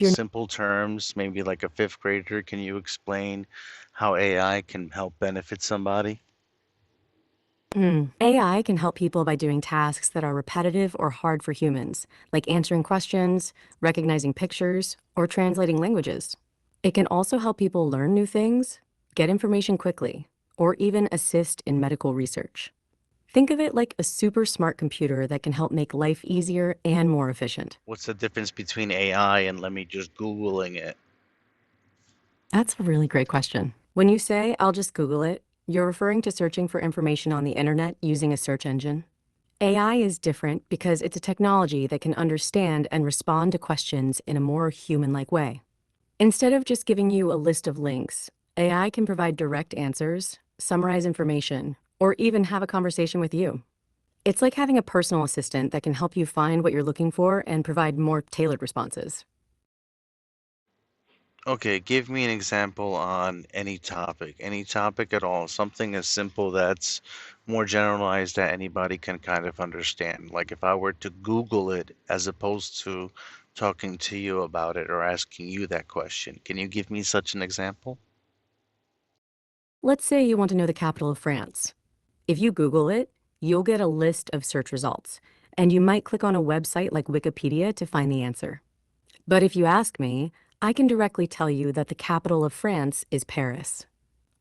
You're simple terms, maybe like a fifth grader, can you explain how AI can help benefit somebody? AI can help people by doing tasks that are repetitive or hard for humans, like answering questions, recognizing pictures, or translating languages. It can also help people learn new things, get information quickly, or even assist in medical research. Think of it like a super smart computer that can help make life easier and more efficient. What's the difference between AI and let me just Googling it? That's a really great question. When you say, I'll just Google it, you're referring to searching for information on the internet using a search engine. AI is different because it's a technology that can understand and respond to questions in a more human-like way. Instead of just giving you a list of links, AI can provide direct answers, summarize information, or even have a conversation with you. It's like having a personal assistant that can help you find what you're looking for and provide more tailored responses. Okay, give me an example on any topic at all, something as simple that's more generalized that anybody can kind of understand. Like if I were to Google it as opposed to talking to you about it or asking you that question, can you give me such an example? Let's say you want to know the capital of France. If you Google it, you'll get a list of search results, and you might click on a website like Wikipedia to find the answer. But if you ask me, I can directly tell you that the capital of France is Paris.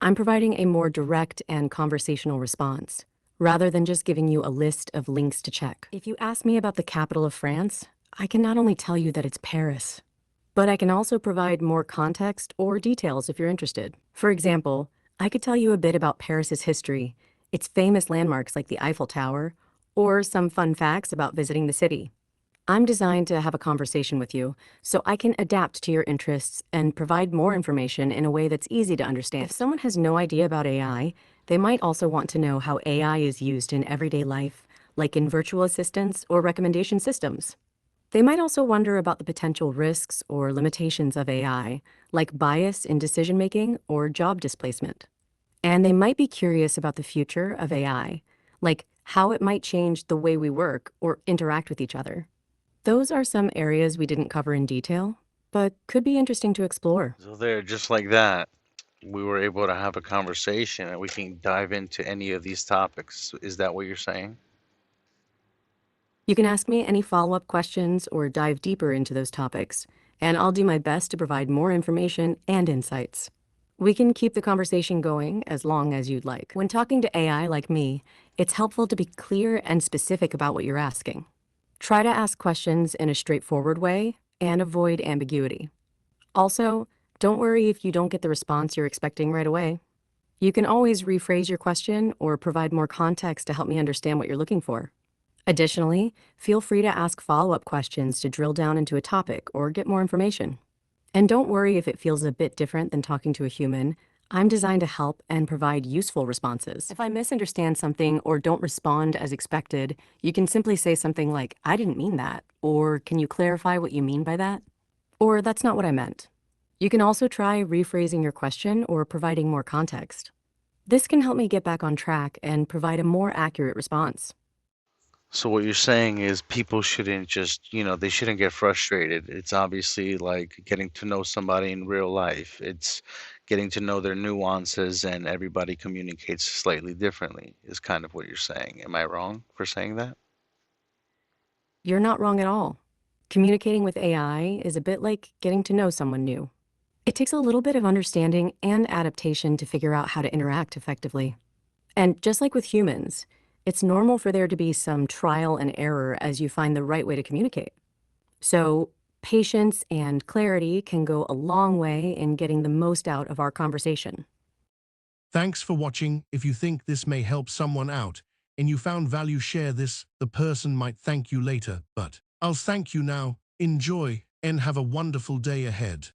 I'm providing a more direct and conversational response, rather than just giving you a list of links to check. If you ask me about the capital of France, I can not only tell you that it's Paris, but I can also provide more context or details if you're interested. For example, I could tell you a bit about Paris's history, its famous landmarks like the Eiffel Tower, or some fun facts about visiting the city. I'm designed to have a conversation with you, so I can adapt to your interests and provide more information in a way that's easy to understand. If someone has no idea about AI, they might also want to know how AI is used in everyday life, like in virtual assistants or recommendation systems. They might also wonder about the potential risks or limitations of AI, like bias in decision making or job displacement. And they might be curious about the future of AI, like how it might change the way we work or interact with each other. Those are some areas we didn't cover in detail, but could be interesting to explore. So there, just like that, we were able to have a conversation and we can dive into any of these topics. Is that what you're saying? You can ask me any follow-up questions or dive deeper into those topics, and I'll do my best to provide more information and insights. We can keep the conversation going as long as you'd like. When talking to AI like me, it's helpful to be clear and specific about what you're asking. Try to ask questions in a straightforward way and avoid ambiguity. Also, don't worry if you don't get the response you're expecting right away. You can always rephrase your question or provide more context to help me understand what you're looking for. Additionally, feel free to ask follow-up questions to drill down into a topic or get more information. And don't worry if it feels a bit different than talking to a human. I'm designed to help and provide useful responses. If I misunderstand something or don't respond as expected, you can simply say something like, I didn't mean that, or can you clarify what you mean by that? Or that's not what I meant. You can also try rephrasing your question or providing more context. This can help me get back on track and provide a more accurate response. So what you're saying is people shouldn't just, they shouldn't get frustrated. It's obviously like getting to know somebody in real life. It's getting to know their nuances and everybody communicates slightly differently is kind of what you're saying. Am I wrong for saying that? You're not wrong at all. Communicating with AI is a bit like getting to know someone new. It takes a little bit of understanding and adaptation to figure out how to interact effectively. And just like with humans, it's normal for there to be some trial and error as you find the right way to communicate. So, patience and clarity can go a long way in getting the most out of our conversation. Thanks for watching. If you think this may help someone out and you found value, share this. The person might thank you later, but I'll thank you now. Enjoy and have a wonderful day ahead.